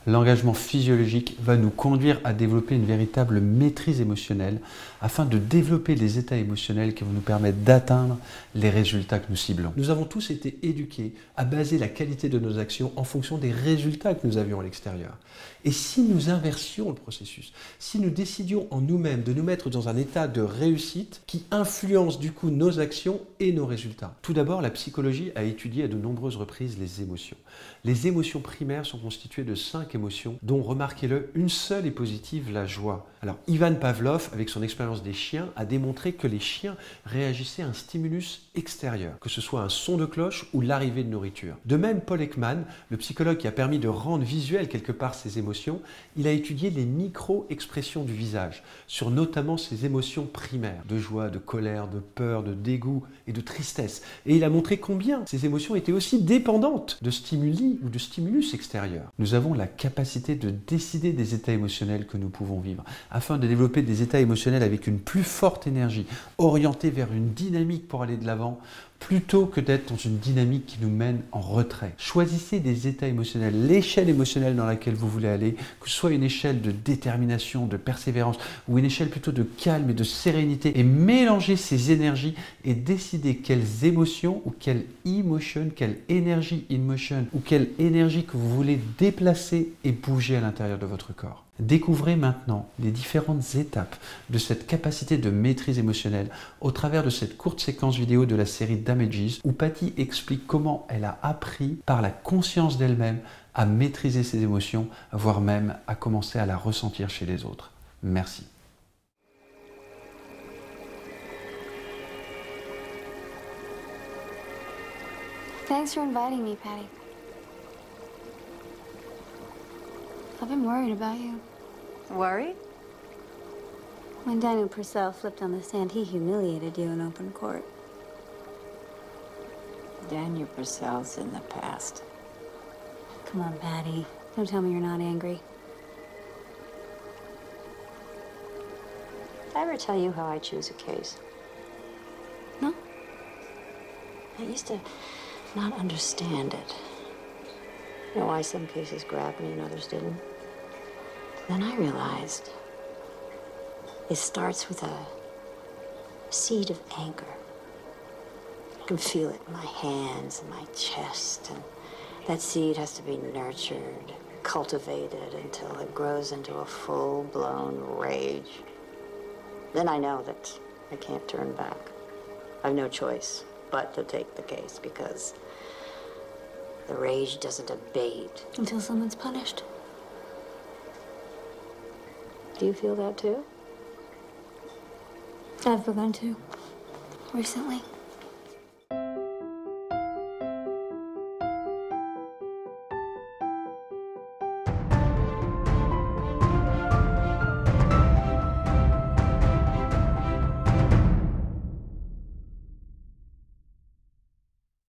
L'engagement physiologique va nous conduire à développer une véritable maîtrise émotionnelle afin de développer les états émotionnels qui vont nous permettre d'atteindre les résultats que nous ciblons. Nous avons tous été éduqués à baser la qualité de nos actions en fonction des résultats que nous avions à l'extérieur. Et si nous inversions le processus, si nous décidions en nous-mêmes de nous mettre dans un état de réussite qui influence du coup nos actions et nos résultats. Tout d'abord, la psychologie a étudié à de nombreuses reprises les émotions. Les émotions primaires sont constituées de 5 émotions, dont, remarquez-le, une seule est positive, la joie. Alors, Ivan Pavlov, avec son expérience des chiens, a démontré que les chiens réagissaient à un stimulus extérieur, que ce soit un son de cloche ou l'arrivée de nourriture. De même, Paul Ekman, le psychologue qui a permis de rendre visuel quelque part ces émotions, il a étudié les micro-expressions du visage, sur notamment ces émotions primaires, de joie, de colère, de peur, de dégoût et de tristesse. Et il a montré combien ces émotions étaient aussi dépendantes de stimuli ou de stimulus extérieurs. Nous avons la capacité de décider des états émotionnels que nous pouvons vivre, afin de développer des états émotionnels avec une plus forte énergie, orientés vers une dynamique pour aller de l'avant, plutôt que d'être dans une dynamique qui nous mène en retrait. Choisissez des états émotionnels, l'échelle émotionnelle dans laquelle vous voulez aller, que ce soit une échelle de détermination, de persévérance, ou une échelle plutôt de calme et de sérénité, et mélangez ces énergies et décidez quelles émotions ou quelle emotion, quelle énergie in motion, ou quelle énergie que vous voulez déplacer et bouger à l'intérieur de votre corps. Découvrez maintenant les différentes étapes de cette capacité de maîtrise émotionnelle au travers de cette courte séquence vidéo de la série Damages où Patty explique comment elle a appris par la conscience d'elle-même à maîtriser ses émotions, voire même à commencer à la ressentir chez les autres. Merci. Thanks for inviting me, Patty. I've been worried about you. Worried? When Daniel Purcell flipped on the stand, he humiliated you in open court. Daniel Purcell's in the past. Come on, Patty. Don't tell me you're not angry. Did I ever tell you how I choose a case? No? I used to not understand it. You know why some cases grabbed me and others didn't? Then I realized it starts with a seed of anger. I can feel it in my hands and my chest, and that seed has to be nurtured, cultivated until it grows into a full-blown rage. Then I know that I can't turn back. I have no choice but to take the case because the rage doesn't abate. Until someone's punished. Do you feel that too? I've begun to. Recently.